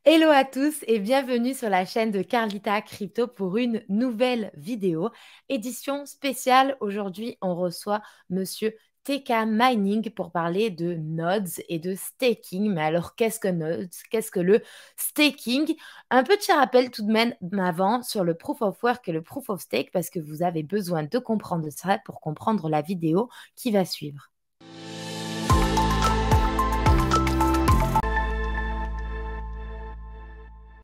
Hello à tous et bienvenue sur la chaîne de Carlita Crypto pour une nouvelle vidéo. Édition spéciale, aujourd'hui on reçoit Monsieur TK Mining pour parler de nodes et de staking. Mais alors qu'est-ce que nodes? Qu'est-ce que le staking? Un petit rappel tout de même avant sur le proof of work et le proof of stake parce que vous avez besoin de comprendre ça pour comprendre la vidéo qui va suivre.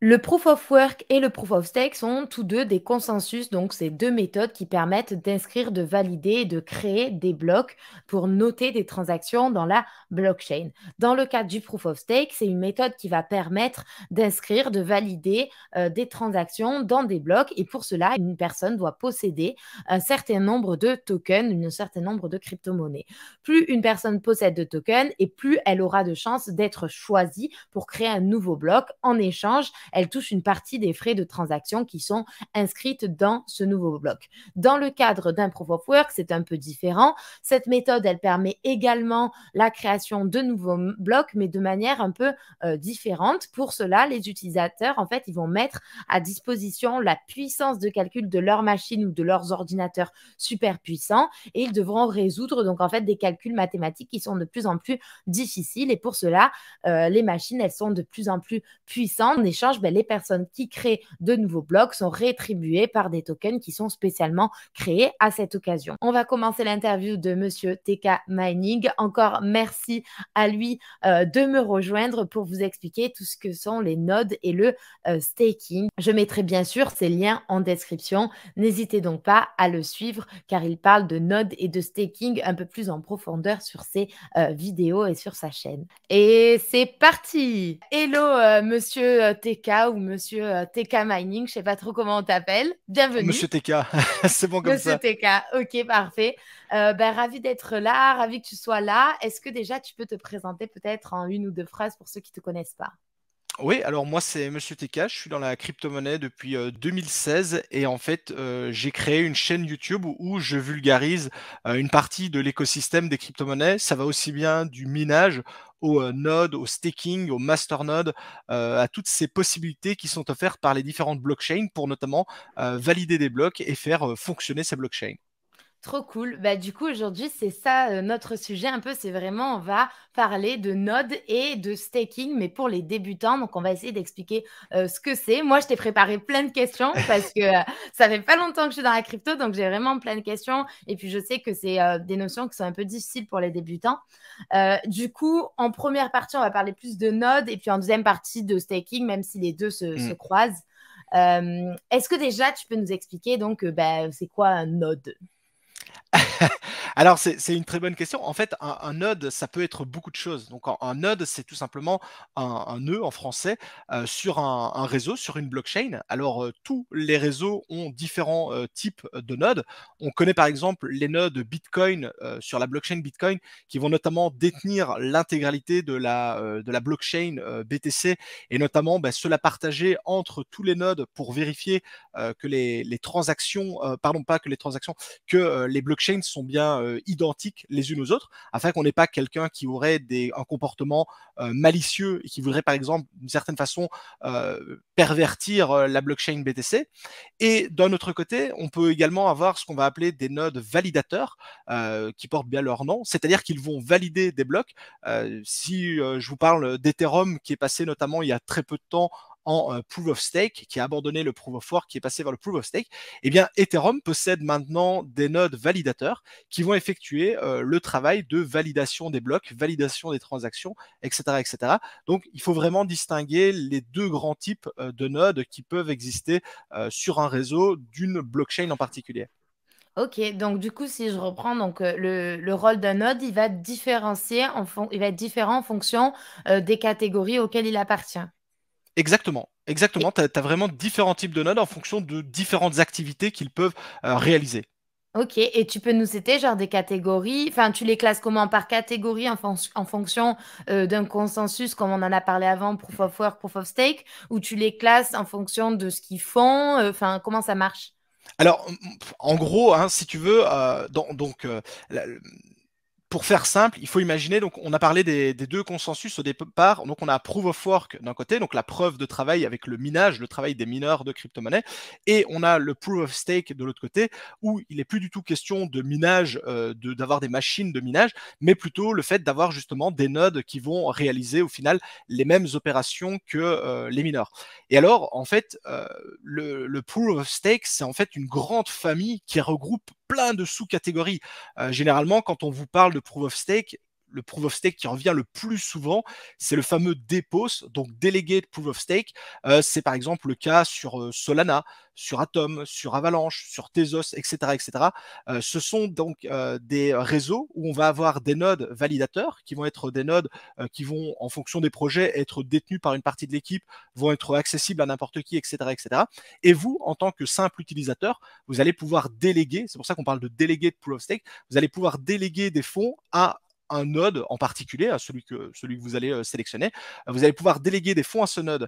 Le proof of work et le proof of stake sont tous deux des consensus, donc c'est deux méthodes qui permettent d'inscrire, de valider et de créer des blocs pour noter des transactions dans la blockchain. Dans le cas du proof of stake, c'est une méthode qui va permettre d'inscrire, de valider des transactions dans des blocs et pour cela, une personne doit posséder un certain nombre de tokens, un certain nombre de crypto-monnaies. Plus une personne possède de tokens et plus elle aura de chances d'être choisie pour créer un nouveau bloc. En échange, elle touche une partie des frais de transaction qui sont inscrites dans ce nouveau bloc. Dans le cadre d'un proof of work, c'est un peu différent. Cette méthode, elle permet également la création de nouveaux blocs, mais de manière un peu différente. Pour cela, les utilisateurs, en fait, ils vont mettre à disposition la puissance de calcul de leur machine ou de leurs ordinateurs super puissants et ils devront résoudre donc en fait des calculs mathématiques qui sont de plus en plus difficiles et pour cela, les machines, elles sont de plus en plus puissantes. En échange, les personnes qui créent de nouveaux blocs sont rétribuées par des tokens qui sont spécialement créés à cette occasion. On va commencer l'interview de Monsieur TK Mining. Encore merci à lui de me rejoindre pour vous expliquer tout ce que sont les nodes et le staking. Je mettrai bien sûr ces liens en description. N'hésitez donc pas à le suivre car il parle de nodes et de staking un peu plus en profondeur sur ses vidéos et sur sa chaîne. Et c'est parti! Hello Monsieur TK ou Monsieur TK Mining, je sais pas trop comment on t'appelle. Bienvenue. Monsieur TK, c'est bon comme Monsieur ça. TK, ok, parfait. Ravi d'être là, ravi que tu sois là. Est-ce que déjà tu peux te présenter peut-être en une ou deux phrases pour ceux qui ne te connaissent pas? Oui, alors moi c'est Monsieur TK, je suis dans la crypto-monnaie depuis 2016 et en fait j'ai créé une chaîne YouTube où je vulgarise une partie de l'écosystème des crypto-monnaies. Ça va aussi bien du minage au node, au staking, au masternode, à toutes ces possibilités qui sont offertes par les différentes blockchains pour notamment valider des blocs et faire fonctionner ces blockchains. Trop cool. Du coup, aujourd'hui, c'est ça notre sujet un peu. C'est vraiment, on va parler de nodes et de staking, mais pour les débutants. Donc, on va essayer d'expliquer ce que c'est. Moi, je t'ai préparé plein de questions parce que ça fait pas longtemps que je suis dans la crypto, donc j'ai vraiment plein de questions. Et puis, je sais que c'est des notions qui sont un peu difficiles pour les débutants. Du coup, en première partie, on va parler plus de nodes et puis en deuxième partie de staking, même si les deux se croisent. Est-ce que déjà, tu peux nous expliquer donc, c'est quoi un node? Alors, c'est une très bonne question. En fait, un node, ça peut être beaucoup de choses. Donc, un node, c'est tout simplement un nœud en français sur un réseau, sur une blockchain. Alors, tous les réseaux ont différents types de nodes. On connaît par exemple les nodes Bitcoin sur la blockchain Bitcoin qui vont notamment détenir l'intégralité de la blockchain BTC et notamment ceux-là partagés entre tous les nodes pour vérifier que les transactions, pardon, pas que les transactions, que les blockchains sont bien identiques les unes aux autres, afin qu'on n'ait pas quelqu'un qui aurait un comportement malicieux et qui voudrait par exemple d'une certaine façon pervertir la blockchain BTC. Et d'un autre côté, on peut également avoir ce qu'on va appeler des nodes validateurs qui portent bien leur nom, c'est-à-dire qu'ils vont valider des blocs. Si je vous parle d'Ethereum qui est passé notamment il y a très peu de temps en proof of stake, qui a abandonné le proof of work, qui est passé vers le proof of stake, eh bien Ethereum possède maintenant des nodes validateurs qui vont effectuer le travail de validation des blocs, validation des transactions, etc., etc. Donc il faut vraiment distinguer les deux grands types de nodes qui peuvent exister sur un réseau d'une blockchain en particulier. Ok, donc du coup, si je reprends donc le rôle d'un node, il va différencier il va être différent en fonction des catégories auxquelles il appartient. Exactement. Et, Exactement, tu as vraiment différents types de nodes en fonction de différentes activités qu'ils peuvent réaliser. ok, et tu peux nous citer genre des catégories, enfin tu les classes comment par catégorie en fonction d'un consensus comme on en a parlé avant, proof of work, proof of stake, ou tu les classes en fonction de ce qu'ils font, enfin comment ça marche? Alors, en gros, hein, si tu veux, donc Pour faire simple, il faut imaginer, donc on a parlé des deux consensus au départ. Donc on a proof of work d'un côté, donc la preuve de travail avec le minage, le travail des mineurs de crypto-monnaies, et on a le proof of stake de l'autre côté, où il n'est plus du tout question de minage, d'avoir des machines de minage, mais plutôt le fait d'avoir justement des nodes qui vont réaliser au final les mêmes opérations que les mineurs. Et alors, en fait, le proof of stake, c'est en fait une grande famille qui regroupe plein de sous-catégories. Généralement, quand on vous parle de proof of stake, le proof of stake qui revient le plus souvent, c'est le fameux DPoS, donc Delegate Proof of Stake. C'est par exemple le cas sur Solana, sur Atom, sur Avalanche, sur Tezos, etc. etc. Ce sont donc des réseaux où on va avoir des nodes validateurs, qui vont être des nodes qui vont, en fonction des projets, être détenus par une partie de l'équipe, vont être accessibles à n'importe qui, etc., etc. Et vous, en tant que simple utilisateur, vous allez pouvoir déléguer, c'est pour ça qu'on parle de Delegate Proof of Stake, vous allez pouvoir déléguer des fonds à un node en particulier, à celui que vous allez sélectionner. Vous allez pouvoir déléguer des fonds à ce node.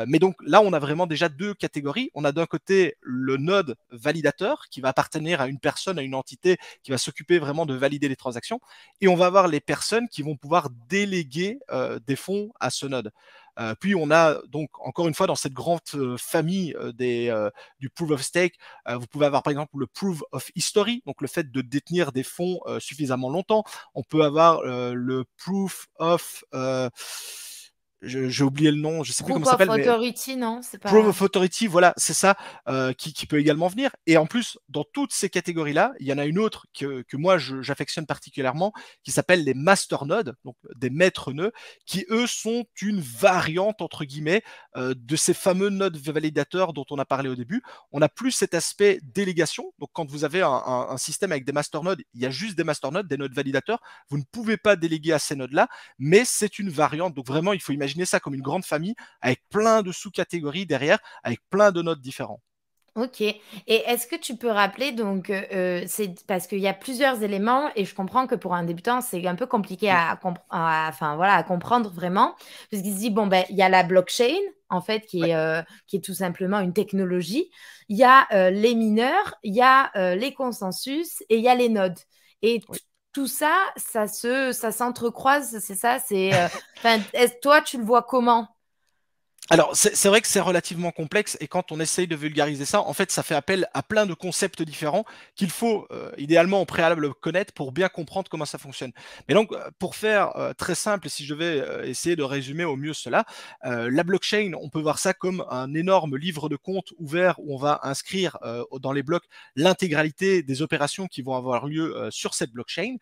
Mais donc là, on a vraiment déjà deux catégories. On a d'un côté le node validateur qui va appartenir à une personne, à une entité qui va s'occuper vraiment de valider les transactions. Et on va avoir les personnes qui vont pouvoir déléguer des fonds à ce node. Puis on a donc encore une fois dans cette grande famille du proof of stake, vous pouvez avoir par exemple le proof of history, donc le fait de détenir des fonds suffisamment longtemps. On peut avoir le proof of j'ai oublié le nom, je sais plus Proof comment ça of s'appelle, mais authority, non, c'est Proof pas. of Authority, voilà, c'est ça qui peut également venir. Et en plus, dans toutes ces catégories-là, il y en a une autre que moi j'affectionne particulièrement, qui s'appelle les master nodes, donc des maîtres nœuds, qui eux sont une variante entre guillemets de ces fameux nodes validateurs dont on a parlé au début. On n'a plus cet aspect délégation. Donc quand vous avez un système avec des master nodes, il y a juste des master nodes, des nodes validateurs. Vous ne pouvez pas déléguer à ces nodes-là, mais c'est une variante. Donc vraiment, il faut imaginer ça comme une grande famille avec plein de sous-catégories derrière, avec plein de notes différents. Ok. Et est-ce que tu peux rappeler, donc, c'est parce qu'il y a plusieurs éléments et je comprends que pour un débutant, c'est un peu compliqué Mm. enfin, voilà, à comprendre vraiment. Parce qu'il se dit, bon, ben, il y a la blockchain, en fait, Ouais. qui est tout simplement une technologie. Il y a les mineurs, il y a les consensus et il y a les nodes. Et Oui. tout ça, ça s'entrecroise, c'est ça? Enfin, toi, tu le vois comment? Alors, c'est vrai que c'est relativement complexe et quand on essaye de vulgariser ça, en fait, ça fait appel à plein de concepts différents qu'il faut idéalement au préalable connaître pour bien comprendre comment ça fonctionne. Mais donc, pour faire très simple, si je devais essayer de résumer au mieux cela, la blockchain, on peut voir ça comme un énorme livre de compte ouvert où on va inscrire dans les blocs l'intégralité des opérations qui vont avoir lieu sur cette blockchain.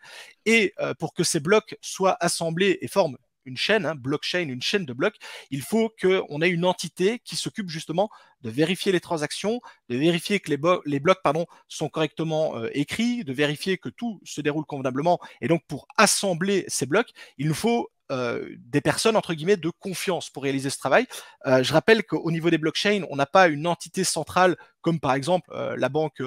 Et pour que ces blocs soient assemblés et forment une chaîne, blockchain, une chaîne de blocs, il faut qu'on ait une entité qui s'occupe justement de vérifier les transactions, de vérifier que les blocs sont correctement écrits, de vérifier que tout se déroule convenablement. Et donc, pour assembler ces blocs, il nous faut des personnes, entre guillemets, de confiance pour réaliser ce travail. Je rappelle qu'au niveau des blockchains, on n'a pas une entité centrale comme par exemple la banque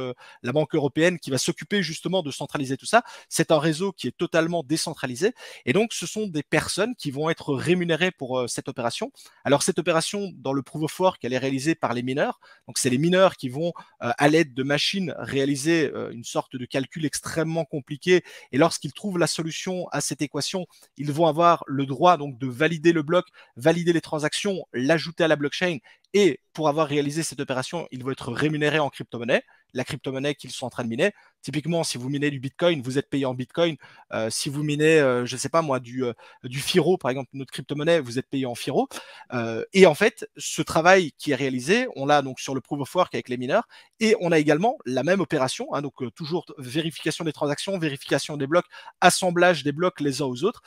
européenne qui va s'occuper justement de centraliser tout ça. C'est un réseau qui est totalement décentralisé. Et donc, ce sont des personnes qui vont être rémunérées pour cette opération. Alors, cette opération, dans le proof of work, elle est réalisée par les mineurs. Donc, c'est les mineurs qui vont, à l'aide de machines, réaliser une sorte de calcul extrêmement compliqué. Et lorsqu'ils trouvent la solution à cette équation, ils vont avoir le droit donc de valider le bloc, valider les transactions, l'ajouter à la blockchain. Et pour avoir réalisé cette opération, ils vont être rémunérés en crypto-monnaie, la crypto-monnaie qu'ils sont en train de miner. Typiquement, si vous minez du Bitcoin, vous êtes payé en Bitcoin. Si vous minez, je ne sais pas moi, du FIRO, par exemple, notre crypto-monnaie, vous êtes payé en FIRO. Et en fait, ce travail qui est réalisé, on l'a donc sur le Proof of Work avec les mineurs, et on a également la même opération, donc toujours vérification des transactions, vérification des blocs, assemblage des blocs les uns aux autres,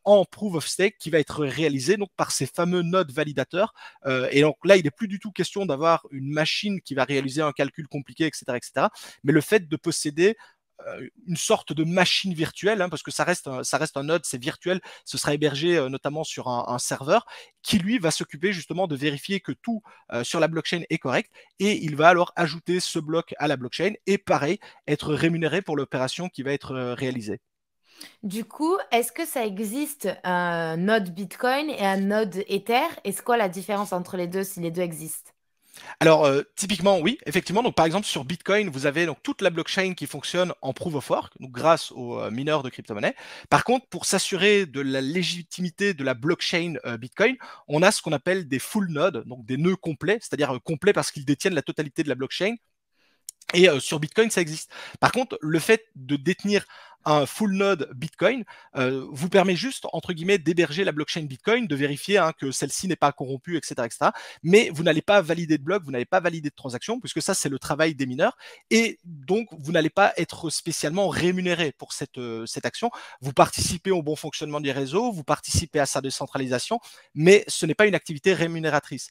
en Proof of Stake qui va être réalisé donc par ces fameux nodes validateurs. Et donc là, il n'est plus du tout question d'avoir une machine qui va réaliser un calcul compliqué, etc., etc. Mais le fait de posséder une sorte de machine virtuelle, parce que ça reste un node, c'est virtuel, ce sera hébergé notamment sur un serveur qui lui va s'occuper justement de vérifier que tout sur la blockchain est correct et il va alors ajouter ce bloc à la blockchain et pareil, être rémunéré pour l'opération qui va être réalisée. Du coup, est-ce que ça existe un node Bitcoin et un node Ether? Et c'est quoi la différence entre les deux si les deux existent? Alors, typiquement, oui, effectivement. Donc, par exemple, sur Bitcoin, vous avez donc toute la blockchain qui fonctionne en proof of work, donc grâce aux mineurs de crypto-monnaies. Par contre, pour s'assurer de la légitimité de la blockchain Bitcoin, on a ce qu'on appelle des full nodes, donc des nœuds complets, c'est-à-dire complets parce qu'ils détiennent la totalité de la blockchain. Et sur Bitcoin, ça existe. Par contre, le fait de détenir un full node Bitcoin vous permet juste, entre guillemets, d'héberger la blockchain Bitcoin, de vérifier que celle-ci n'est pas corrompue, etc., etc. Mais vous n'allez pas valider de bloc, vous n'allez pas valider de transaction, puisque ça, c'est le travail des mineurs. Et donc, vous n'allez pas être spécialement rémunéré pour cette action. Vous participez au bon fonctionnement du réseau, vous participez à sa décentralisation, mais ce n'est pas une activité rémunératrice.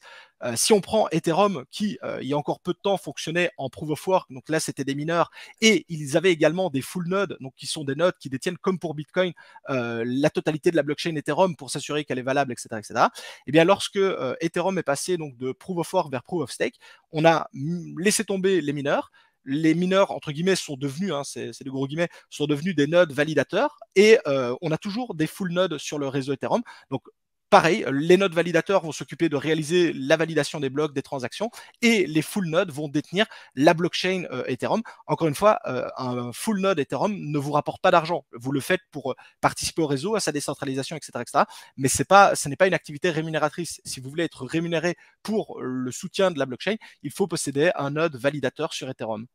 Si on prend Ethereum, qui, il y a encore peu de temps, fonctionnait en proof of work, donc là, c'était des mineurs, et ils avaient également des full nodes, donc qui sont des nodes qui détiennent, comme pour Bitcoin, la totalité de la blockchain Ethereum pour s'assurer qu'elle est valable, etc., etc. Et bien, lorsque Ethereum est passé donc de proof of work vers proof of stake, on a laissé tomber les mineurs, entre guillemets, sont devenus, c'est des gros guillemets, sont devenus des nodes validateurs, et on a toujours des full nodes sur le réseau Ethereum. Donc, pareil, les nodes validateurs vont s'occuper de réaliser la validation des blocs, des transactions, et les full nodes vont détenir la blockchain Ethereum. Encore une fois, un full node Ethereum ne vous rapporte pas d'argent. Vous le faites pour participer au réseau, à sa décentralisation, etc., etc. Mais ce n'est pas une activité rémunératrice. Si vous voulez être rémunéré pour le soutien de la blockchain, il faut posséder un node validateur sur Ethereum.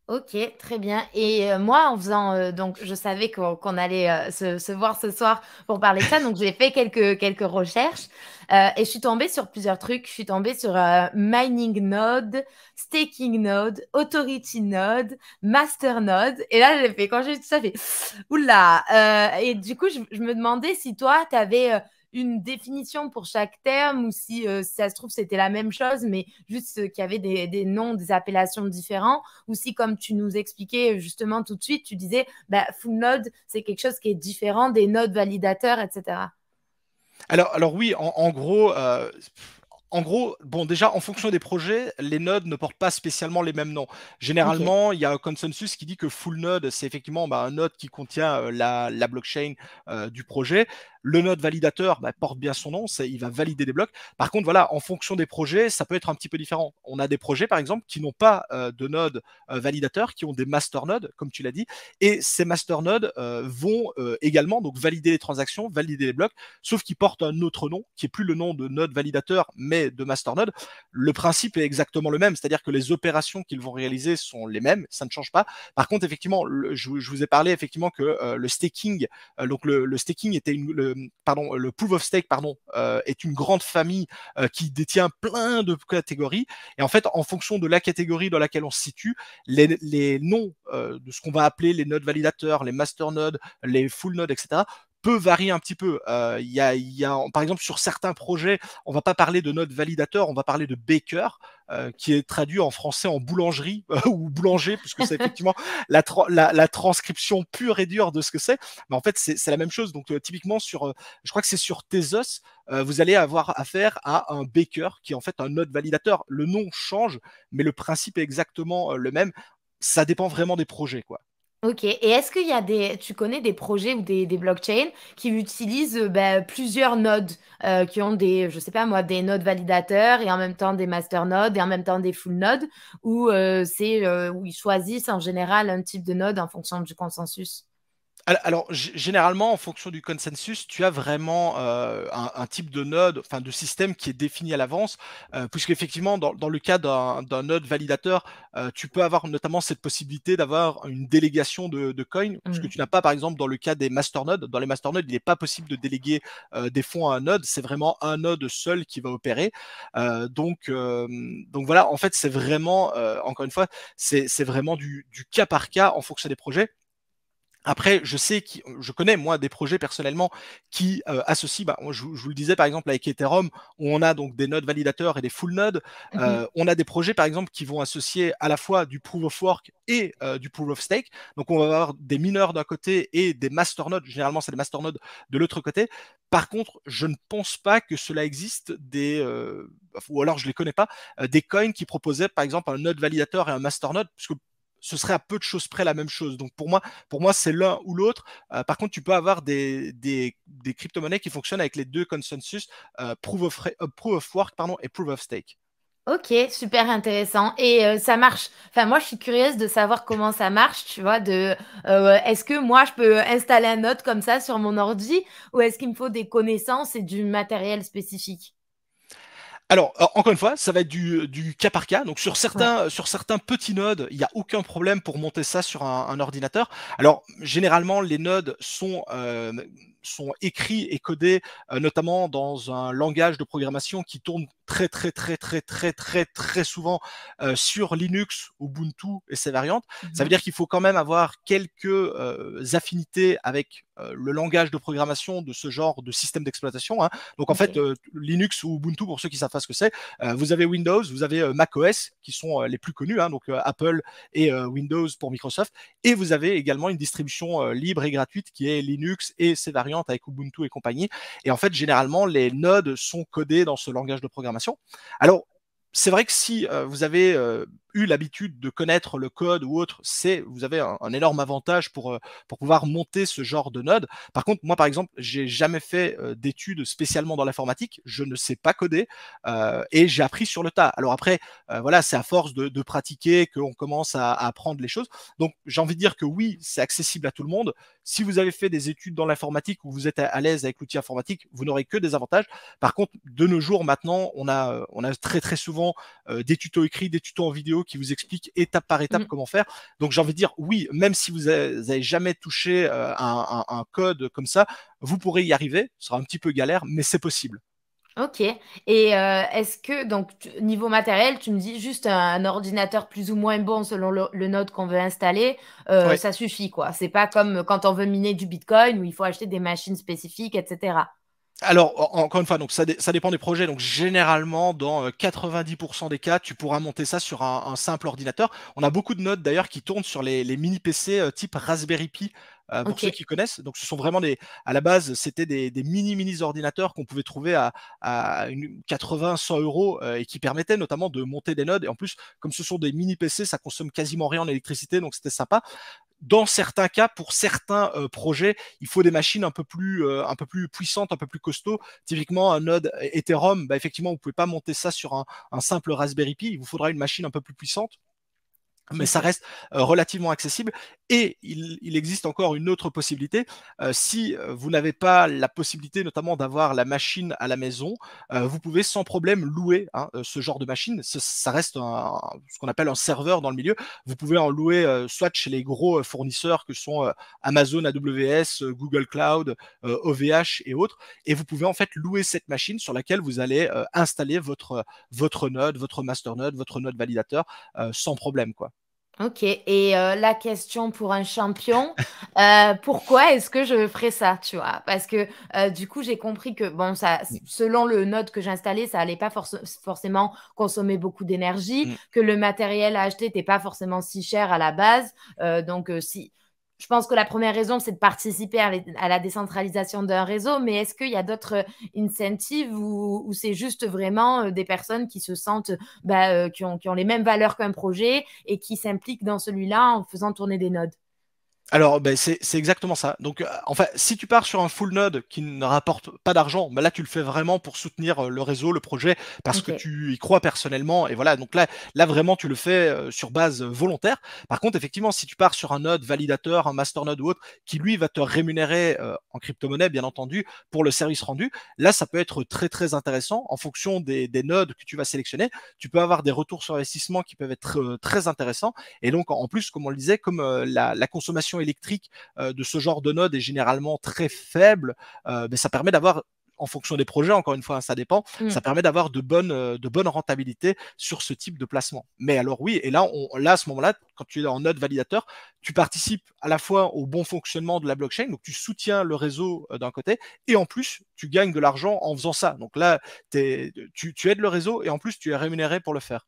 Ok, très bien. Et moi, en faisant, donc, je savais qu'on allait se voir ce soir pour parler de ça, donc j'ai fait quelques recherches et je suis tombée sur plusieurs trucs. Je suis tombée sur mining node, staking node, authority node, master node. Et là, j'ai fait, quand j'ai vu tout ça, j'ai fait, oula. Et du coup, je me demandais si toi, tu avais une définition pour chaque terme ou si ça se trouve, c'était la même chose, mais juste qu'il y avait des noms, des appellations différents ou si, comme tu nous expliquais justement tout de suite, tu disais bah, full node, c'est quelque chose qui est différent des nodes validateurs, etc. Alors oui, en gros, bon, déjà, en fonction des projets, les nodes ne portent pas spécialement les mêmes noms. Ok. Généralement, il y a un consensus qui dit que full node, c'est effectivement un node qui contient la blockchain du projet. Le node validateur porte bien son nom, il va valider des blocs. Par contre, voilà, en fonction des projets, ça peut être un petit peu différent. On a des projets, par exemple, qui n'ont pas de node validateur, qui ont des master nodes, comme tu l'as dit, et ces master nodes vont également donc valider les transactions, valider les blocs, sauf qu'ils portent un autre nom, qui est plus le nom de node validateur, mais de masternode. Le principe est exactement le même, c'est-à-dire que les opérations qu'ils vont réaliser sont les mêmes, ça ne change pas. Par contre, effectivement, je vous ai parlé effectivement que le staking, donc le staking était le proof of stake, pardon, est une grande famille qui détient plein de catégories. Et en fait, en fonction de la catégorie dans laquelle on se situe, les noms de ce qu'on va appeler les nodes validateurs, les masternodes, les full nodes, etc., peut varier un petit peu. Par exemple, sur certains projets, on va pas parler de node validateur, on va parler de baker, qui est traduit en français en boulangerie ou boulanger, puisque c'est effectivement la transcription pure et dure de ce que c'est. Mais en fait, c'est la même chose. Donc, typiquement, je crois que c'est sur Tezos, vous allez avoir affaire à un baker qui est en fait un node validateur. Le nom change, mais le principe est exactement le même. Ça dépend vraiment des projets, quoi. Ok, et est-ce qu'il y a tu connais des projets ou des blockchains qui utilisent bah, plusieurs nodes, qui ont je sais pas moi, des nodes validateurs et en même temps des master nodes et en même temps des full nodes, ou où ils choisissent en général un type de node en fonction du consensus? Alors, généralement, en fonction du consensus, tu as vraiment un type de node, enfin de système qui est défini à l'avance, puisqu'effectivement, dans le cas d'un node validateur, tu peux avoir notamment cette possibilité d'avoir une délégation de coins, ce que Mm. tu n'as pas, par exemple, dans le cas des masternodes. Dans les masternodes, il n'est pas possible de déléguer des fonds à un node, c'est vraiment un node seul qui va opérer. Donc voilà, en fait, c'est vraiment, encore une fois, c'est vraiment du cas par cas en fonction des projets. Après, je connais moi des projets personnellement qui associent, je vous le disais par exemple avec Ethereum, où on a donc des nodes validateurs et des full nodes. Mhm. On a des projets par exemple qui vont associer à la fois du proof of work et du proof of stake. Donc on va avoir des mineurs d'un côté et des masternodes. Généralement, c'est des masternodes de l'autre côté. Par contre, je ne pense pas que cela existe ou alors je les connais pas, des coins qui proposaient par exemple un node validateur et un masternode, puisque ce serait à peu de choses près la même chose. Donc pour moi c'est l'un ou l'autre. Par contre, tu peux avoir des crypto-monnaies qui fonctionnent avec les deux consensus, proof of work pardon, et proof of stake. Ok, super intéressant. Et ça marche. Enfin, moi, je suis curieuse de savoir comment ça marche, tu vois, est-ce que moi, je peux installer un Node comme ça sur mon ordi ou est-ce qu'il me faut des connaissances et du matériel spécifique? Alors, encore une fois, ça va être du cas par cas. Donc Ouais. sur certains petits nodes, il y a aucun problème pour monter ça sur un ordinateur. Alors, généralement, les nodes sont écrits et codés, notamment dans un langage de programmation qui tourne très souvent, sur Linux, Ubuntu et ses variantes. Ça veut Mhm. dire qu'il faut quand même avoir quelques, affinités avec, le langage de programmation de ce genre de système d'exploitation, hein. Donc en Ok. fait, Linux ou Ubuntu, pour ceux qui savent pas ce que c'est, vous avez Windows, vous avez macOS qui sont les plus connus, hein, donc Apple et Windows pour Microsoft, et vous avez également une distribution libre et gratuite qui est Linux et ses variantes avec Ubuntu et compagnie. Et en fait, généralement, les nodes sont codés dans ce langage de programmation. Alors, c'est vrai que si vous avez eu l'habitude de connaître le code ou autre, vous avez un énorme avantage pour pouvoir monter ce genre de node. Par contre, moi, par exemple, j'ai jamais fait d'études spécialement dans l'informatique. Je ne sais pas coder et j'ai appris sur le tas. Alors après, voilà, c'est à force de pratiquer qu'on commence à apprendre les choses. Donc, j'ai envie de dire que oui, c'est accessible à tout le monde. Si vous avez fait des études dans l'informatique ou vous êtes à l'aise avec l'outil informatique, vous n'aurez que des avantages. Par contre, de nos jours, maintenant, on a très souvent des tutos écrits, des tutos en vidéo qui vous expliquent étape par étape Mm. comment faire. Donc, j'ai envie de dire, oui, même si vous avez jamais touché un code comme ça, vous pourrez y arriver. Ce sera un petit peu galère, mais c'est possible. Ok. Et est-ce que, donc, niveau matériel, tu me dis juste un ordinateur plus ou moins bon selon le node qu'on veut installer, Ouais. ça suffit, quoi. C'est pas comme quand on veut miner du Bitcoin où il faut acheter des machines spécifiques, etc. Alors, encore une fois, donc ça dépend des projets. Donc, généralement, dans 90% des cas, tu pourras monter ça sur un simple ordinateur. On a beaucoup de nodes d'ailleurs qui tournent sur les mini PC type Raspberry Pi. Pour Ok. ceux qui connaissent, donc ce sont vraiment à la base, c'était des mini ordinateurs qu'on pouvait trouver à 80-100 euros et qui permettaient notamment de monter des nodes. Et en plus, comme ce sont des mini PC, ça consomme quasiment rien en électricité, donc c'était sympa. Dans certains cas, pour certains projets, il faut des machines un peu plus puissantes, un peu plus costauds. Typiquement, un node Ethereum, bah, effectivement, vous pouvez pas monter ça sur un simple Raspberry Pi. Il vous faudra une machine un peu plus puissante, mais ça Ok. reste relativement accessible. Et il existe encore une autre possibilité. Si vous n'avez pas la possibilité notamment d'avoir la machine à la maison, vous pouvez sans problème louer, hein, ce genre de machine. Ça reste ce qu'on appelle un serveur dans le milieu. Vous pouvez en louer soit chez les gros fournisseurs que sont Amazon AWS, Google Cloud, OVH et autres. Et vous pouvez en fait louer cette machine sur laquelle vous allez installer votre node, votre master node, votre node validateur sans problème, quoi. Ok, et la question pour un champion, pourquoi est-ce que je ferais ça, tu vois? Parce que du coup, j'ai compris que, bon, ça, Mm, selon le node que j'ai installé, ça allait pas forcément consommer beaucoup d'énergie, mm. que le matériel à acheter n'était pas forcément si cher à la base. Donc, si, je pense que la première raison, c'est de participer à la décentralisation d'un réseau, mais est-ce qu'il y a d'autres incentives ou c'est juste vraiment des personnes qui se sentent, bah, qui ont les mêmes valeurs qu'un projet et qui s'impliquent dans celui-là en faisant tourner des nodes? Alors, ben, c'est exactement ça. Donc, enfin, si tu pars sur un full node qui ne rapporte pas d'argent, ben là, tu le fais vraiment pour soutenir le réseau, le projet, parce Ok. que tu y crois personnellement. Et voilà, donc là vraiment, tu le fais sur base volontaire. Par contre, effectivement, si tu pars sur un node validateur, un master node ou autre, qui lui va te rémunérer en crypto-monnaie, bien entendu, pour le service rendu, là, ça peut être très intéressant en fonction des nodes que tu vas sélectionner. Tu peux avoir des retours sur investissement qui peuvent être très intéressants. Et donc, en plus, comme on le disait, comme la consommation électrique de ce genre de node est généralement très faible, ben, ça permet d'avoir en fonction des projets, encore une fois, hein, ça dépend, Hmm. ça permet d'avoir de bonnes rentabilités sur ce type de placement. Mais alors oui, et là, là à ce moment-là, quand tu es en node validateur, tu participes à la fois au bon fonctionnement de la blockchain, donc tu soutiens le réseau d'un côté, et en plus, tu gagnes de l'argent en faisant ça. Donc là, tu aides le réseau et en plus, tu es rémunéré pour le faire.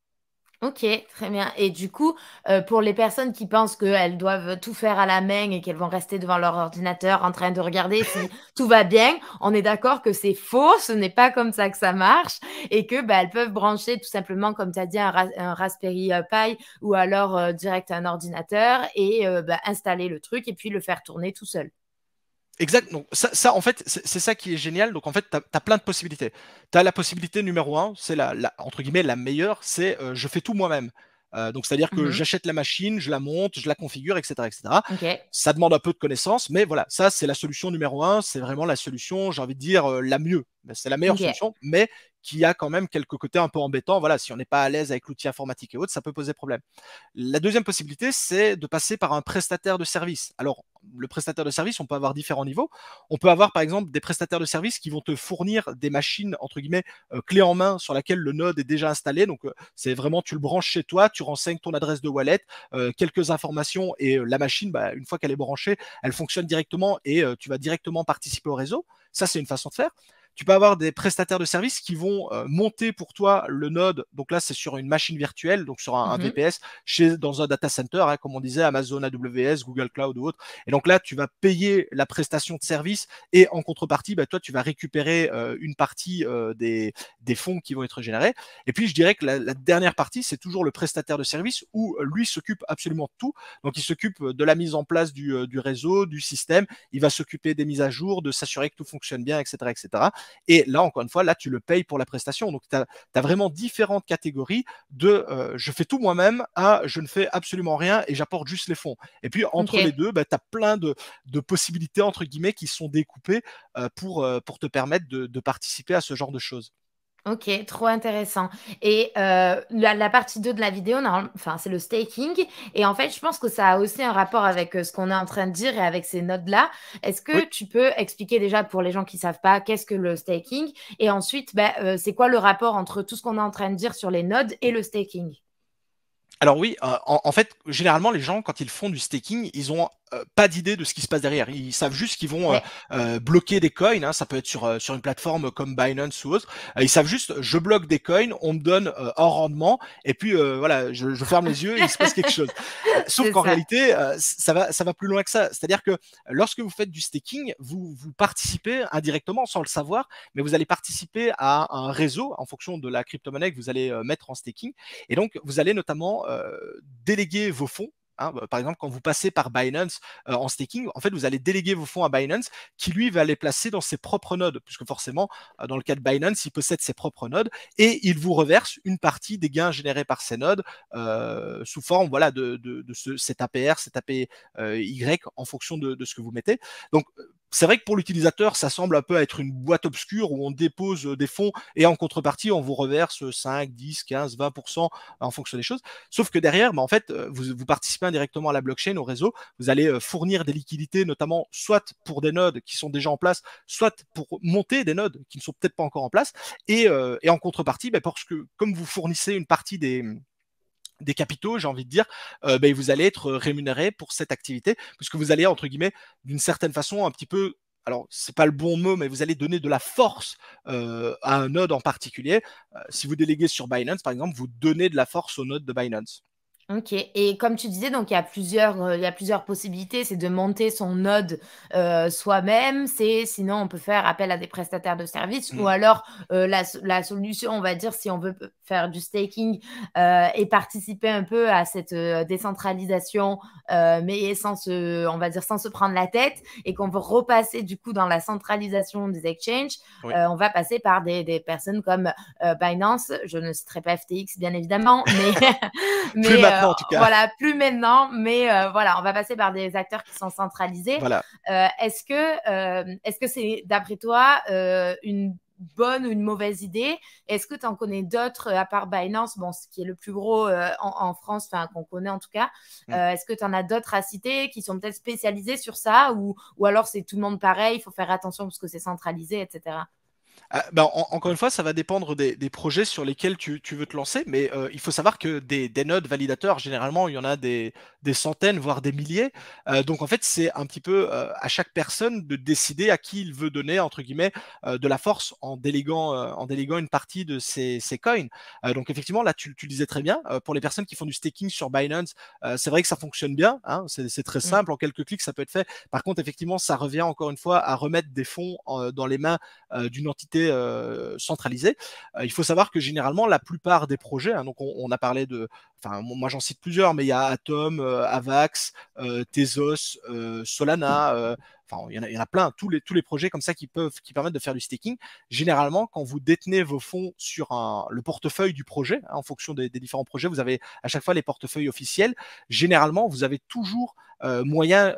Ok, très bien. Et du coup, pour les personnes qui pensent qu'elles doivent tout faire à la main et qu'elles vont rester devant leur ordinateur en train de regarder si tout va bien, on est d'accord que c'est faux, ce n'est pas comme ça que ça marche et que bah, elles peuvent brancher tout simplement, comme tu as dit, un Raspberry Pi ou alors direct un ordinateur et bah, installer le truc et puis le faire tourner tout seul. Exact. Donc ça en fait, c'est ça qui est génial. Donc en fait, tu as plein de possibilités. Tu as la possibilité numéro un, c'est la entre guillemets «la meilleure», c'est, je fais tout moi-même. Donc c'est-à-dire que Mhm. j'achète la machine, je la monte, je la configure et cetera et cetera. Ok, Ça demande un peu de connaissances, mais voilà, ça c'est la solution numéro un. C'est vraiment la solution, j'ai envie de dire, la mieux. Bah, c'est la meilleure ok, solution, mais qui a quand même quelques côtés un peu embêtants. Voilà, si on n'est pas à l'aise avec l'outil informatique et autres, ça peut poser problème. La deuxième possibilité, c'est de passer par un prestataire de service. Alors, le prestataire de service, on peut avoir différents niveaux. On peut avoir, par exemple, des prestataires de service qui vont te fournir des machines, entre guillemets, clés en main sur laquelle le node est déjà installé. Donc, c'est vraiment, tu le branches chez toi, tu renseignes ton adresse de wallet, quelques informations et la machine, bah, une fois qu'elle est branchée, elle fonctionne directement et tu vas directement participer au réseau. Ça, c'est une façon de faire. Tu peux avoir des prestataires de services qui vont monter pour toi le node. Donc là, c'est sur une machine virtuelle, donc sur un mhm, VPS, dans un data center, hein, comme on disait, Amazon AWS, Google Cloud ou autre. Et donc là, tu vas payer la prestation de service et en contrepartie, bah, toi, tu vas récupérer une partie des fonds qui vont être générés. Et puis, je dirais que la dernière partie, c'est toujours le prestataire de service où lui s'occupe absolument de tout. Donc, il s'occupe de la mise en place du réseau, du système. Il va s'occuper des mises à jour, de s'assurer que tout fonctionne bien, etc., etc. Et là, encore une fois, là, tu le payes pour la prestation. Donc, tu as vraiment différentes catégories de je fais tout moi-même à je ne fais absolument rien et j'apporte juste les fonds. Et puis, entre les ok. deux, bah, tu as plein de possibilités, entre guillemets, qui sont découpées pour te permettre de participer à ce genre de choses. Ok, trop intéressant. Et la partie 2 de la vidéo, enfin, c'est le staking. Et en fait, je pense que ça a aussi un rapport avec ce qu'on est en train de dire et avec ces nodes-là. Est-ce que Oui. tu peux expliquer déjà pour les gens qui ne savent pas qu'est-ce que le staking? Et ensuite, bah, c'est quoi le rapport entre tout ce qu'on est en train de dire sur les nodes et le staking? Alors oui, en fait, généralement, les gens, quand ils font du staking, ils ont pas d'idée de ce qui se passe derrière. Ils savent juste qu'ils vont Ouais, bloquer des coins, hein, ça peut être sur une plateforme comme Binance ou autre. Ils savent juste, je bloque des coins, on me donne un rendement, et puis voilà, je ferme les yeux et il se passe quelque chose. Sauf c'est qu'en ça. réalité, ça va plus loin que ça. C'est-à-dire que lorsque vous faites du staking, vous participez indirectement, sans le savoir, mais vous allez participer à un réseau en fonction de la crypto-monnaie que vous allez mettre en staking. Et donc, vous allez notamment déléguer vos fonds. Hein, par exemple, quand vous passez par Binance en staking, en fait, vous allez déléguer vos fonds à Binance, qui lui va les placer dans ses propres nodes, puisque forcément, dans le cas de Binance, il possède ses propres nodes et il vous reverse une partie des gains générés par ces nodes sous forme, voilà, cet APR, cet APY en fonction de ce que vous mettez. Donc, c'est vrai que pour l'utilisateur, ça semble un peu être une boîte obscure où on dépose des fonds et en contrepartie, on vous reverse 5, 10, 15, 20% en fonction des choses. Sauf que derrière, bah, en fait, vous participez indirectement à la blockchain, au réseau. Vous allez fournir des liquidités, notamment soit pour des nodes qui sont déjà en place, soit pour monter des nodes qui ne sont peut-être pas encore en place. Et en contrepartie, bah, parce que comme vous fournissez une partie des capitaux, j'ai envie de dire, ben, vous allez être rémunéré pour cette activité, puisque vous allez, entre guillemets, d'une certaine façon, un petit peu, alors c'est pas le bon mot, mais vous allez donner de la force à un node en particulier. Si vous déléguez sur Binance, par exemple, vous donnez de la force au node de Binance. Ok, et comme tu disais, donc il y a plusieurs possibilités. C'est de monter son node soi-même. C'est sinon on peut faire appel à des prestataires de services ou Mm. alors la solution, on va dire, si on veut faire du staking et participer un peu à cette décentralisation, mais on va dire, sans se prendre la tête et qu'on veut repasser du coup dans la centralisation des exchanges, Oui. on va passer par des personnes comme Binance. Je ne citerai pas FTX bien évidemment, mais Plus mais maintenant, en tout cas. voilà, plus maintenant, mais voilà, on va passer par des acteurs qui sont centralisés. Voilà. Est-ce que c'est, d'après toi, une bonne ou une mauvaise idée? Est-ce que tu en connais d'autres à part Binance, bon, ce qui est le plus gros en France, enfin qu'on connaît en tout cas. Mm. Est-ce que tu en as d'autres à citer qui sont peut-être spécialisés sur ça ou alors c'est tout le monde pareil, il faut faire attention parce que c'est centralisé, etc. Bah, encore une fois, ça va dépendre des projets sur lesquels tu veux te lancer, mais il faut savoir que des nodes validateurs, généralement, il y en a des centaines, voire des milliers. Donc en fait, c'est un petit peu à chaque personne de décider à qui il veut donner, entre guillemets, de la force en déléguant une partie de ses coins. Donc effectivement, là, tu le disais très bien, pour les personnes qui font du staking sur Binance, c'est vrai que ça fonctionne bien, hein, c'est très Mm. simple, en quelques clics, ça peut être fait. Par contre, effectivement, ça revient encore une fois à remettre des fonds dans les mains d'une entité centralisée. Il faut savoir que généralement, la plupart des projets, hein, donc on a parlé de, enfin moi j'en cite plusieurs, mais il y a Atom, Avax, Tezos, Solana. enfin, il y en a plein, tous les projets comme ça qui permettent de faire du staking. Généralement, quand vous détenez vos fonds sur le portefeuille du projet, hein, en fonction des différents projets, vous avez à chaque fois les portefeuilles officiels. Généralement, vous avez toujours moyen,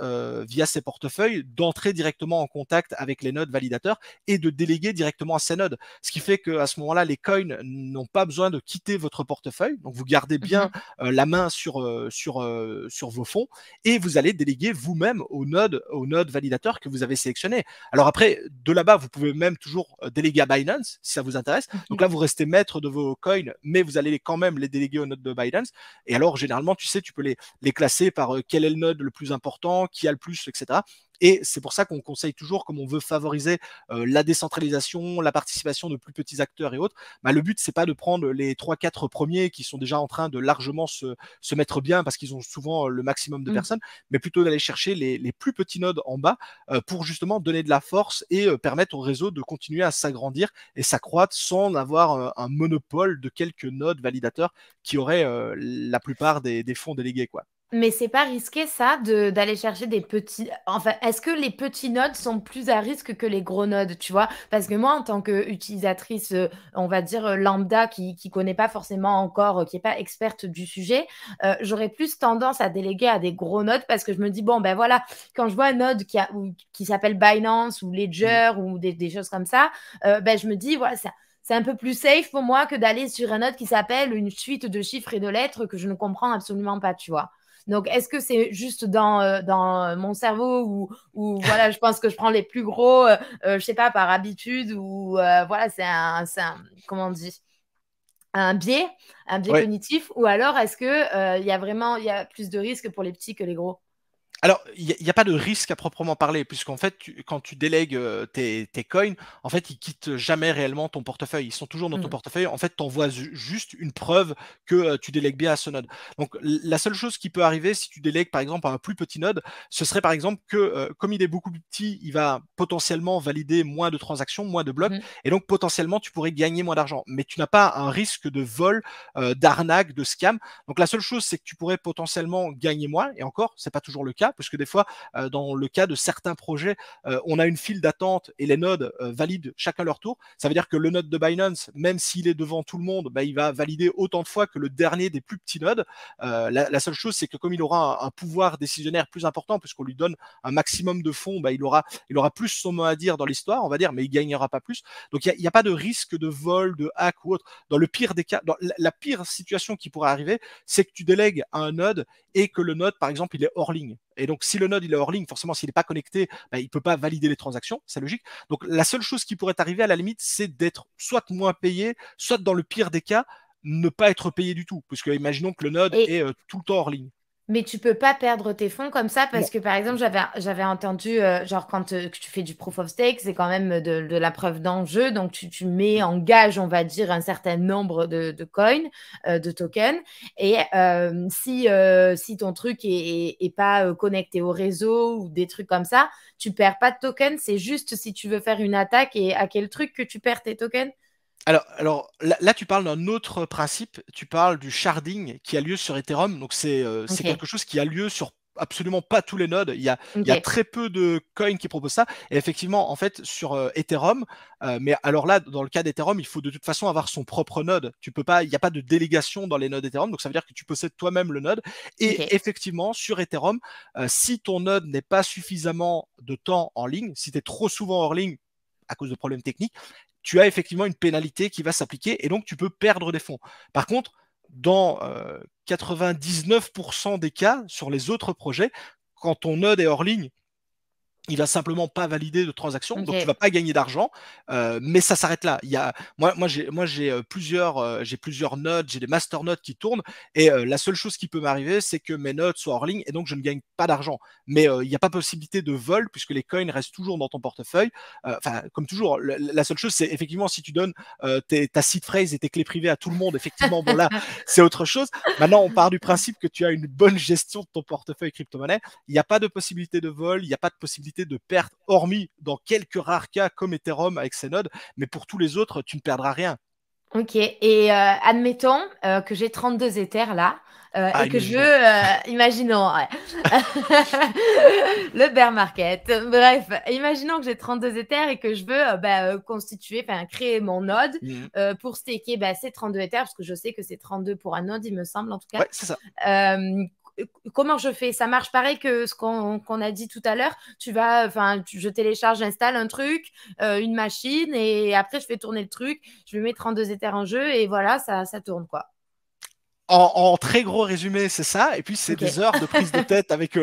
via ces portefeuilles, d'entrer directement en contact avec les nodes validateurs et de déléguer directement à ces nodes. Ce qui fait qu'à ce moment-là, les coins n'ont pas besoin de quitter votre portefeuille. Donc, vous gardez bien la main sur vos fonds et vous allez déléguer vous-même aux nodes validateurs que vous avez sélectionnés. Alors après, de là-bas, vous pouvez même toujours déléguer à Binance si ça vous intéresse. Donc là, vous restez maître de vos coins, mais vous allez quand même les déléguer aux nodes de Binance. Et alors, généralement, tu sais, tu peux les classer par quel est le node le plus important, qui a le plus, etc. Et c'est pour ça qu'on conseille toujours, comme on veut favoriser la décentralisation, la participation de plus petits acteurs et autres, bah, le but, c'est pas de prendre les 3-4 premiers qui sont déjà en train de largement se mettre bien parce qu'ils ont souvent le maximum de personnes, mais plutôt d'aller chercher les plus petits nodes en bas pour justement donner de la force et permettre au réseau de continuer à s'agrandir et s'accroître sans avoir un monopole de quelques nodes validateurs qui auraient la plupart des fonds délégués, quoi. Mais c'est pas risqué ça d'aller chercher des petits. Enfin, est-ce que les petits nodes sont plus à risque que les gros nodes, tu vois? Parce que moi, en tant qu'utilisatrice, on va dire lambda, qui connaît pas forcément encore, qui est pas experte du sujet, j'aurais plus tendance à déléguer à des gros nodes parce que je me dis, bon, ben voilà, quand je vois un node qui s'appelle Binance ou Ledger ou des choses comme ça, ben je me dis, voilà, ça. C'est un peu plus safe pour moi que d'aller sur un node qui s'appelle une suite de chiffres et de lettres que je ne comprends absolument pas, tu vois. Donc, est-ce que c'est juste dans mon cerveau ou voilà, je pense que je prends les plus gros, je sais pas, par habitude ou voilà, comment on dit, un biais, Ouais. cognitif ou alors est-ce que il y a plus de risques pour les petits que les gros? Alors, il y a pas de risque à proprement parler, puisqu'en fait, quand tu délègues tes coins, en fait, ils quittent jamais réellement ton portefeuille. Ils sont toujours dans ton Mhm. portefeuille. En fait, tu envoies juste une preuve que tu délègues bien à ce node. Donc, la seule chose qui peut arriver si tu délègues, par exemple, à un plus petit node, ce serait par exemple que, comme il est beaucoup plus petit, il va potentiellement valider moins de transactions, moins de blocs, Mhm. et donc potentiellement, tu pourrais gagner moins d'argent. Mais tu n'as pas un risque de vol, d'arnaque, de scam. Donc, la seule chose, c'est que tu pourrais potentiellement gagner moins, et encore, c'est pas toujours le cas, parce que des fois, dans le cas de certains projets, on a une file d'attente et les nodes valident chacun leur tour. Ça veut dire que le node de Binance, même s'il est devant tout le monde, bah, il va valider autant de fois que le dernier des plus petits nodes. La seule chose, c'est que comme il aura un pouvoir décisionnaire plus important, puisqu'on lui donne un maximum de fonds, bah, il aura plus son mot à dire dans l'histoire, on va dire, mais il gagnera pas plus. Donc il n'y a pas de risque de vol, de hack ou autre. Dans le pire des cas, dans la pire situation qui pourrait arriver, c'est que tu délègues à un node et que le node, par exemple, il est hors ligne. Et donc, si le node il est hors ligne, forcément, s'il n'est pas connecté, bah, il ne peut pas valider les transactions, c'est logique. Donc, la seule chose qui pourrait arriver à la limite, c'est d'être soit moins payé, soit dans le pire des cas, ne pas être payé du tout. Puisque imaginons que le node Et est tout le temps hors ligne. Mais tu peux pas perdre tes fonds comme ça Non. parce que par exemple j'avais entendu genre quand que tu fais du proof of stake c'est quand même de la preuve d'enjeu donc tu mets en gage on va dire un certain nombre de coins de tokens et si ton truc est pas connecté au réseau ou des trucs comme ça tu perds pas de tokens c'est juste si tu veux faire une attaque et à quel truc que tu perds tes tokens. Alors là, tu parles d'un autre principe, tu parles du sharding qui a lieu sur Ethereum. Donc, c'est Ok, quelque chose qui a lieu sur absolument pas tous les nodes. Il y a ok, très peu de coins qui proposent ça. Et effectivement, en fait, sur Ethereum, mais alors là, dans le cas d'Ethereum, il faut de toute façon avoir son propre node. Tu peux pas, il n'y a pas de délégation dans les nodes Ethereum. Donc, ça veut dire que tu possèdes toi-même le node. Et ok. effectivement, sur Ethereum, si ton node n'est pas suffisamment de temps en ligne, si tu es trop souvent hors ligne, à cause de problèmes techniques, tu as effectivement une pénalité qui va s'appliquer et donc tu peux perdre des fonds. Par contre, dans 99% des cas, sur les autres projets, quand ton node est hors ligne, il va simplement pas valider de transaction, donc tu Ok. vas pas gagner d'argent, mais ça s'arrête là. J'ai plusieurs nodes, j'ai des master nodes qui tournent, et la seule chose qui peut m'arriver, c'est que mes nodes soient hors ligne et donc je ne gagne pas d'argent. Mais il n'y a pas possibilité de vol puisque les coins restent toujours dans ton portefeuille. Enfin, comme toujours, la seule chose, c'est effectivement si tu donnes ta seed phrase et tes clés privées à tout le monde, effectivement, bon là, c'est autre chose. Maintenant, on part du principe que tu as une bonne gestion de ton portefeuille crypto-monnaie. Il n'y a pas de possibilité de vol, il n'y a pas de possibilité de perte, hormis dans quelques rares cas comme Ethereum avec ses nodes, mais pour tous les autres, tu ne perdras rien. Ok, et admettons que j'ai 32 Ethers là, Ah, et que je veux, imaginons. imaginons, ouais. Le bear market. Bref, imaginons que j'ai 32 Ethers et que je veux constituer, enfin créer mon node Mhm. pour staker ces 32 Ethers, parce que je sais que c'est 32 pour un node, il me semble en tout cas. Ouais, c'est ça. Euh, Comment je fais? Ça marche pareil que ce qu'on a dit tout à l'heure. Je télécharge, j'installe un truc, une machine, et après je fais tourner le truc. Je vais mettre 32 Ethers en jeu et voilà, ça tourne quoi. En très gros résumé, c'est ça. Et puis, c'est Ok. des heures de prise de tête avec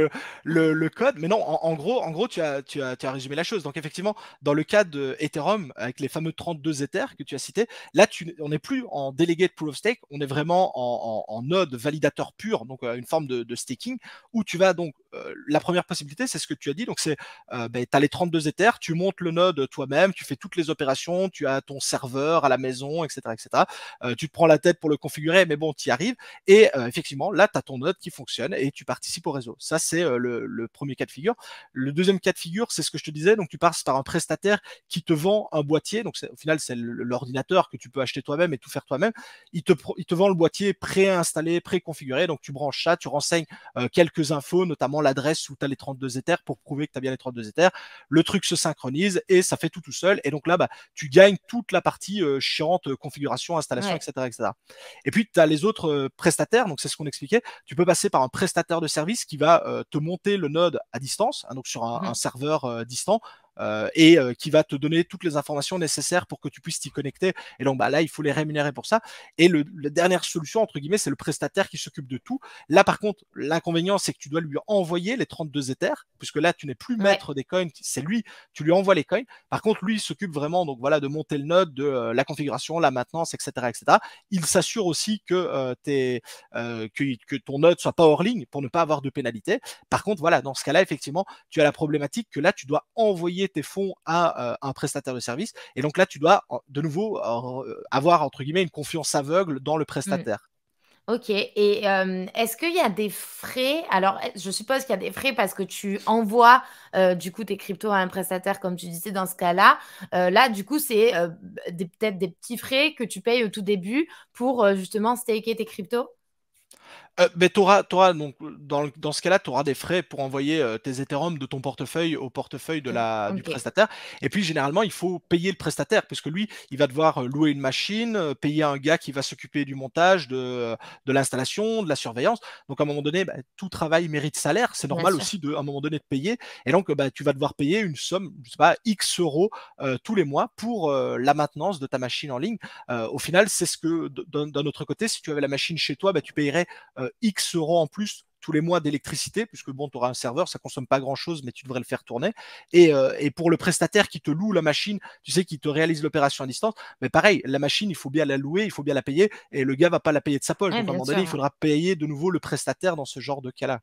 le code. Mais non, en gros, tu as résumé la chose. Donc, effectivement, dans le cas de Ethereum, avec les fameux 32 Ethers que tu as cités, là, on n'est plus en delegated proof of stake. On est vraiment en node validateur pur, donc une forme de staking, où tu vas donc, la première possibilité, c'est ce que tu as dit. Donc, c'est, tu as les 32 Ethers, tu montes le node toi-même, tu fais toutes les opérations, tu as ton serveur à la maison, etc., etc. Tu te prends la tête pour le configurer, mais bon, tu y arrives. Et effectivement, là, tu as ton node qui fonctionne et tu participes au réseau. Ça, c'est le premier cas de figure. Le deuxième cas de figure, c'est ce que je te disais. Donc, tu passes par un prestataire qui te vend un boîtier. Donc, au final, c'est l'ordinateur que tu peux acheter toi-même et tout faire toi-même. Il te vend le boîtier préinstallé, préconfiguré. Donc, tu branches ça, tu renseignes quelques infos, notamment l'adresse où tu as les 32 Ethers pour prouver que tu as bien les 32 Ethers. Le truc se synchronise et ça fait tout seul. Et donc là, tu gagnes toute la partie chiante, configuration, installation, Ouais. etc., etc. Et puis, tu as les autres prestataires, donc c'est ce qu'on expliquait. Tu peux passer par un prestataire de service qui va te monter le node à distance, hein, donc sur un Mhm. serveur distant, et qui va te donner toutes les informations nécessaires pour que tu puisses t'y connecter. Et donc là, il faut les rémunérer pour ça. Et la dernière solution, entre guillemets, c'est le prestataire qui s'occupe de tout. Là, par contre, l'inconvénient, c'est que tu dois lui envoyer les 32 Ethers, puisque là, tu n'es plus Ouais. maître des coins, c'est lui, tu lui envoies les coins. Par contre, lui, il s'occupe vraiment donc, voilà, de monter le node, de la configuration, la maintenance, etc., etc. Il s'assure aussi que ton node soit pas hors ligne pour ne pas avoir de pénalité. Par contre, voilà, dans ce cas-là, effectivement, tu as la problématique que là, tu dois envoyer tes fonds à un prestataire de service. Et donc là, tu dois de nouveau avoir, entre guillemets, une confiance aveugle dans le Mm. prestataire. Ok, et est-ce qu'il y a des frais? Alors, je suppose qu'il y a des frais parce que tu envoies du coup tes cryptos à un prestataire, comme tu disais dans ce cas-là. Là, du coup, c'est peut-être des petits frais que tu payes au tout début pour justement staker tes cryptos. Mais donc, dans ce cas-là, tu auras des frais pour envoyer tes Ethereum de ton portefeuille au portefeuille du Ok. prestataire. Et puis, généralement, il faut payer le prestataire, puisque lui, il va devoir louer une machine, payer un gars qui va s'occuper du montage, de l'installation, de la surveillance. Donc, à un moment donné, tout travail mérite salaire. C'est Bien normal sûr. aussi, à un moment donné, de payer. Et donc, tu vas devoir payer une somme, je sais pas, X euros tous les mois pour la maintenance de ta machine en ligne. Au final, c'est ce que, d'un autre côté, si tu avais la machine chez toi, tu payerais X euros en plus tous les mois d'électricité, puisque bon, tu auras un serveur, ça consomme pas grand-chose, mais tu devrais le faire tourner. Et pour le prestataire qui te loue la machine, tu sais, qui te réalise l'opération à distance, mais pareil, la machine, il faut bien la louer, il faut bien la payer, et le gars va pas la payer de sa poche. Ouais, Donc à un bien moment donné, il sûr. faudra payer de nouveau le prestataire dans ce genre de cas-là.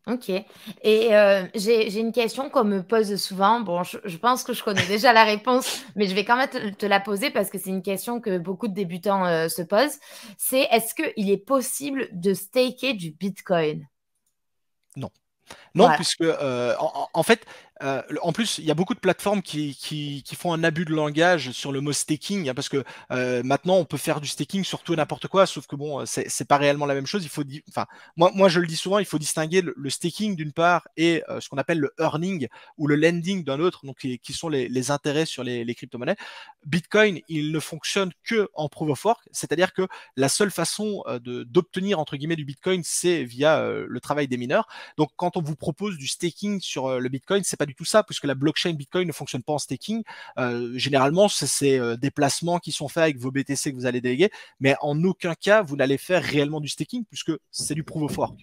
Ok. Et j'ai une question qu'on me pose souvent. Bon, je pense que je connais déjà la réponse, mais je vais quand même te la poser parce que c'est une question que beaucoup de débutants se posent. C'est est-ce qu'il est possible de staker du Bitcoin? Non. Non, Voilà. puisque en fait, en plus, il y a beaucoup de plateformes qui font un abus de langage sur le mot staking, hein, parce que maintenant, on peut faire du staking sur tout et n'importe quoi, sauf que bon, c'est pas réellement la même chose. Enfin, moi, je le dis souvent, il faut distinguer le staking d'une part et ce qu'on appelle le earning ou le lending d'un autre, donc qui sont les intérêts sur les crypto-monnaies. Bitcoin, il ne fonctionne que en proof of work, c'est-à-dire que la seule façon d'obtenir entre guillemets du Bitcoin, c'est via le travail des mineurs. Donc, quand on vous propose du staking sur le Bitcoin, c'est pas du tout ça, puisque la blockchain Bitcoin ne fonctionne pas en staking. Généralement, c'est des placements qui sont faits avec vos BTC que vous allez déléguer, mais en aucun cas, vous n'allez faire réellement du staking, puisque c'est du proof of work.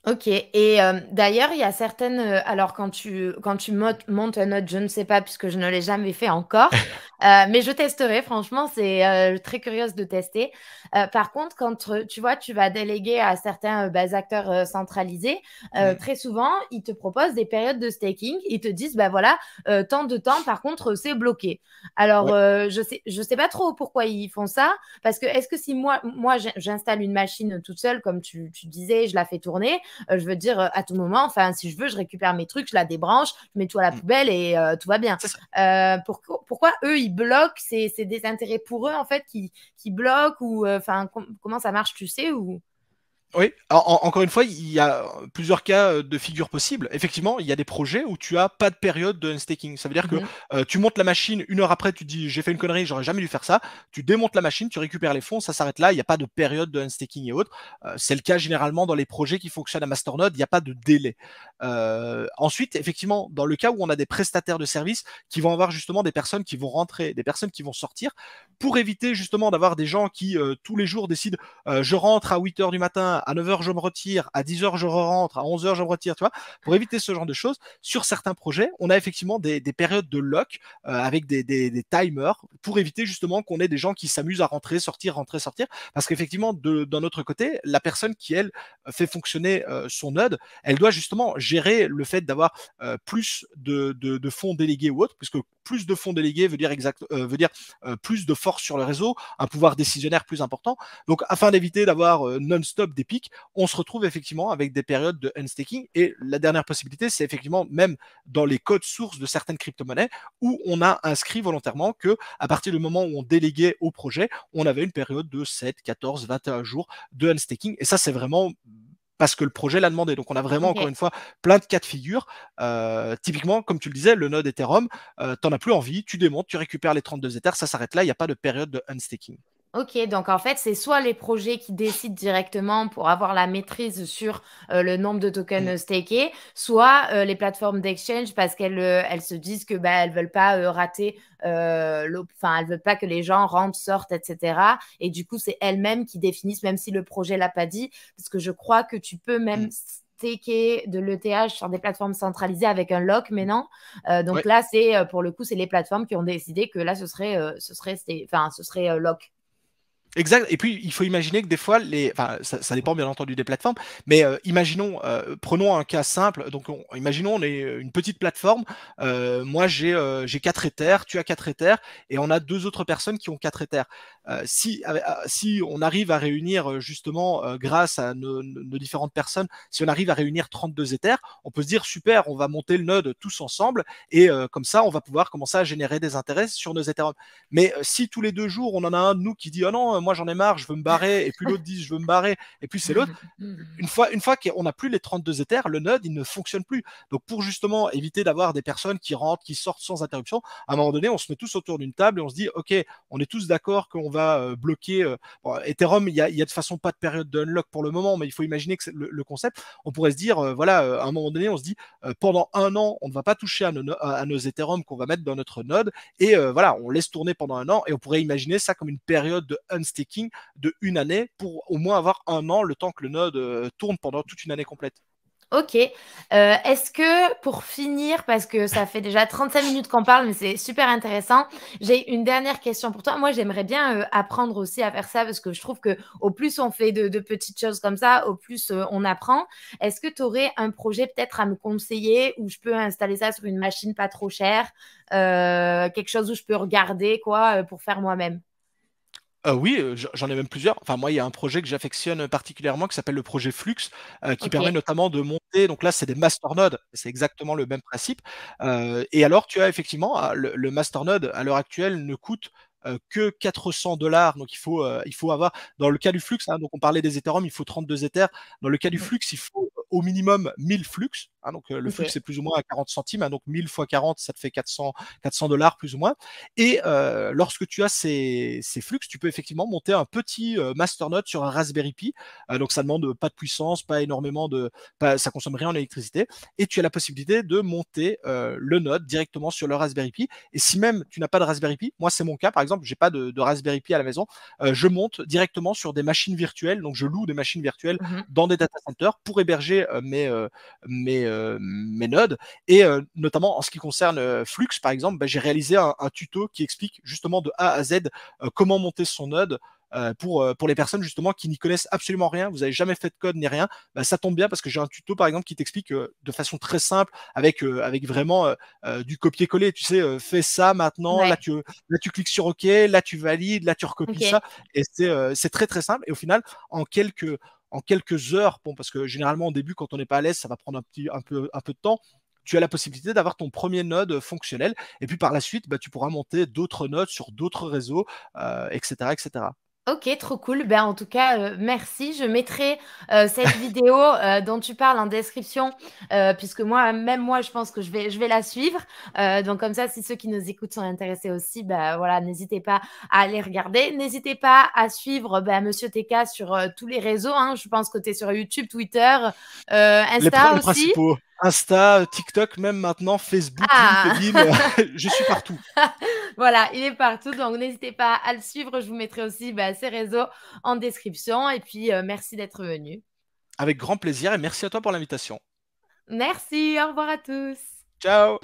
Ok, et d'ailleurs, il y a certaines. Alors, quand tu montes un node, je ne sais pas puisque je ne l'ai jamais fait encore, mais je testerai, franchement, c'est très curieuse de tester. Par contre, quand tu vois, tu vas déléguer à certains acteurs centralisés, Mm. très souvent, ils te proposent des périodes de staking. Ils te disent, bah voilà, tant de temps, par contre, c'est bloqué. Alors, Ouais. je sais pas trop pourquoi ils font ça, parce que est-ce que si moi j'installe une machine toute seule, comme tu disais, je la fais tourner, je veux dire, à tout moment, enfin, si je veux, je récupère mes trucs, je la débranche, je mets tout à la poubelle et tout va bien. C'est ça. Pourquoi eux, ils bloquent? C'est des intérêts pour eux, en fait, qui bloquent ou enfin, comment ça marche, tu sais ou... Oui, encore une fois, il y a plusieurs cas de figure possibles. Effectivement, il y a des projets où tu as pas de période de unstaking. Ça veut dire que Mhm. tu montes la machine, 1 heure après, tu te dis j'ai fait une connerie, j'aurais jamais dû faire ça. Tu démontes la machine, tu récupères les fonds, ça s'arrête là. Il n'y a pas de période de unstaking et autres. C'est le cas généralement dans les projets qui fonctionnent à Masternode. Il n'y a pas de délai. Ensuite, effectivement, dans le cas où on a des prestataires de services qui vont avoir justement des personnes qui vont rentrer, des personnes qui vont sortir, pour éviter justement d'avoir des gens qui tous les jours décident je rentre à 8 heures du matin, à 9 heures je me retire, à 10 heures je rentre, à 11 heures je me retire, tu vois. Pour éviter ce genre de choses, sur certains projets, on a effectivement des périodes de lock avec des timers pour éviter justement qu'on ait des gens qui s'amusent à rentrer, sortir, rentrer, sortir. Parce qu'effectivement, d'un autre côté, la personne qui, elle, fait fonctionner son node, elle doit justement gérer le fait d'avoir plus de fonds délégués ou autres, puisque plus de fonds délégués veut dire, plus de force sur le réseau, un pouvoir décisionnaire plus important. Donc, afin d'éviter d'avoir non-stop des pics, on se retrouve effectivement avec des périodes de unstaking. Et la dernière possibilité, c'est effectivement même dans les codes sources de certaines crypto-monnaies où on a inscrit volontairement que à partir du moment où on déléguait au projet, on avait une période de 7, 14, 21 jours de unstaking. Et ça, c'est vraiment parce que le projet l'a demandé. Donc on a vraiment, encore Ok. une fois, plein de cas de figure. Typiquement, comme tu le disais, le node Ethereum, t'en as plus envie, tu démontes, tu récupères les 32 Ethers, ça s'arrête là, il n'y a pas de période de unstaking. Ok, donc en fait, c'est soit les projets qui décident directement pour avoir la maîtrise sur le nombre de tokens Mm. stakés, soit les plateformes d'exchange parce qu'elles se disent que bah, elles veulent pas rater, enfin elles veulent pas que les gens rentrent, sortent, etc. Et du coup, c'est elles-mêmes qui définissent, même si le projet l'a pas dit, parce que je crois que tu peux même Mm. staker de l'ETH sur des plateformes centralisées avec un lock, mais non. Donc Ouais. là, c'est pour le coup, c'est les plateformes qui ont décidé que là, ce serait lock. Exact. Et puis, il faut imaginer que des fois, enfin, ça dépend bien entendu des plateformes, mais imaginons, prenons un cas simple. Donc, imaginons, on est une petite plateforme. Moi, j'ai 4 Ethers, tu as 4 Ethers, et on a 2 autres personnes qui ont 4 Ethers. Si on arrive à réunir, justement, grâce à nos différentes personnes, si on arrive à réunir 32 Ethers, on peut se dire, super, on va monter le node tous ensemble, et comme ça, on va pouvoir commencer à générer des intérêts sur nos Ethereum. Mais si tous les 2 jours, on en a un de nous qui dit, oh non, moi j'en ai marre, je veux me barrer, et puis l'autre dit, je veux me barrer, et puis c'est l'autre, une fois qu'on n'a plus les 32 Ethers, le node, il ne fonctionne plus. Donc pour justement éviter d'avoir des personnes qui rentrent, qui sortent sans interruption, à un moment donné, on se met tous autour d'une table et on se dit, OK, on est tous d'accord qu'on va bloquer. Bon, Ethereum, il y a de toute façon pas de période de unlock pour le moment, mais il faut imaginer que le concept, on pourrait se dire, voilà, à un moment donné, on se dit, pendant un an, on ne va pas toucher à nos Ethereum qu'on va mettre dans notre node, et voilà, on laisse tourner pendant un an, et on pourrait imaginer ça comme une période de unstaking de 1 année pour au moins avoir un an, le temps que le node tourne pendant toute une année complète. Ok. Est-ce que pour finir, parce que ça fait déjà 35 minutes qu'on parle, mais c'est super intéressant, j'ai une dernière question pour toi. Moi, j'aimerais bien apprendre aussi à faire ça parce que je trouve que au plus on fait de petites choses comme ça, au plus on apprend. Est-ce que tu aurais un projet peut-être à me conseiller où je peux installer ça sur une machine pas trop chère, quelque chose où je peux regarder quoi pour faire moi-même? Oui, j'en ai même plusieurs. Enfin, moi, il y a un projet que j'affectionne particulièrement qui s'appelle le projet Flux, qui Ok. permet notamment de monter. Donc là, c'est des masternodes, c'est exactement le même principe. Et alors, tu as effectivement le masternode à l'heure actuelle ne coûte que 400 $. Donc il faut avoir, dans le cas du Flux, hein, donc on parlait des Ethereum, il faut 32 Ethers. Dans le cas du Mhm. Flux, il faut au minimum 1000 Flux. Hein, donc le Ok. Flux, c'est plus ou moins à 40 centimes. Hein, donc 1000 fois 40, ça te fait 400 $ plus ou moins. Et lorsque tu as ces flux, tu peux effectivement monter un petit masternode sur un Raspberry Pi. Donc ça demande pas de puissance, pas énormément ça consomme rien en électricité. Et tu as la possibilité de monter le node directement sur le Raspberry Pi. Et si même tu n'as pas de Raspberry Pi, moi c'est mon cas par exemple, j'ai pas de Raspberry Pi à la maison, je monte directement sur des machines virtuelles. Donc je loue des machines virtuelles Mhm. dans des data centers pour héberger mes nodes. Et notamment en ce qui concerne Flux, par exemple, bah, j'ai réalisé un tuto qui explique justement de A à Z comment monter son node. Pour les personnes justement qui n'y connaissent absolument rien, vous n'avez jamais fait de code ni rien, bah, ça tombe bien parce que j'ai un tuto par exemple qui t'explique de façon très simple avec vraiment du copier-coller. Tu sais, fais ça maintenant, Ouais. là tu cliques sur OK, là tu valides, là tu recopies Ok. ça, et c'est très très simple. Et au final, en quelques en quelques heures, bon, parce que généralement au début, quand on n'est pas à l'aise, ça va prendre un peu de temps. Tu as la possibilité d'avoir ton premier node fonctionnel. Et puis par la suite, bah, tu pourras monter d'autres nodes sur d'autres réseaux, etc., etc. Ok, trop cool. Ben, en tout cas, merci. Je mettrai cette vidéo dont tu parles en description, puisque moi, même moi, je pense que je vais la suivre. Donc comme ça, si ceux qui nous écoutent sont intéressés aussi, ben voilà, n'hésitez pas à aller regarder. N'hésitez pas à suivre ben, Monsieur TK sur tous les réseaux, hein. Je pense que tu es sur YouTube, Twitter, Insta Les aussi. principaux, Insta, TikTok, même maintenant, Facebook, Ah! LinkedIn, je suis partout. Voilà, il est partout, donc n'hésitez pas à le suivre. Je vous mettrai aussi bah, ses réseaux en description. Et puis, merci d'être venu. Avec grand plaisir et merci à toi pour l'invitation. Merci, au revoir à tous. Ciao!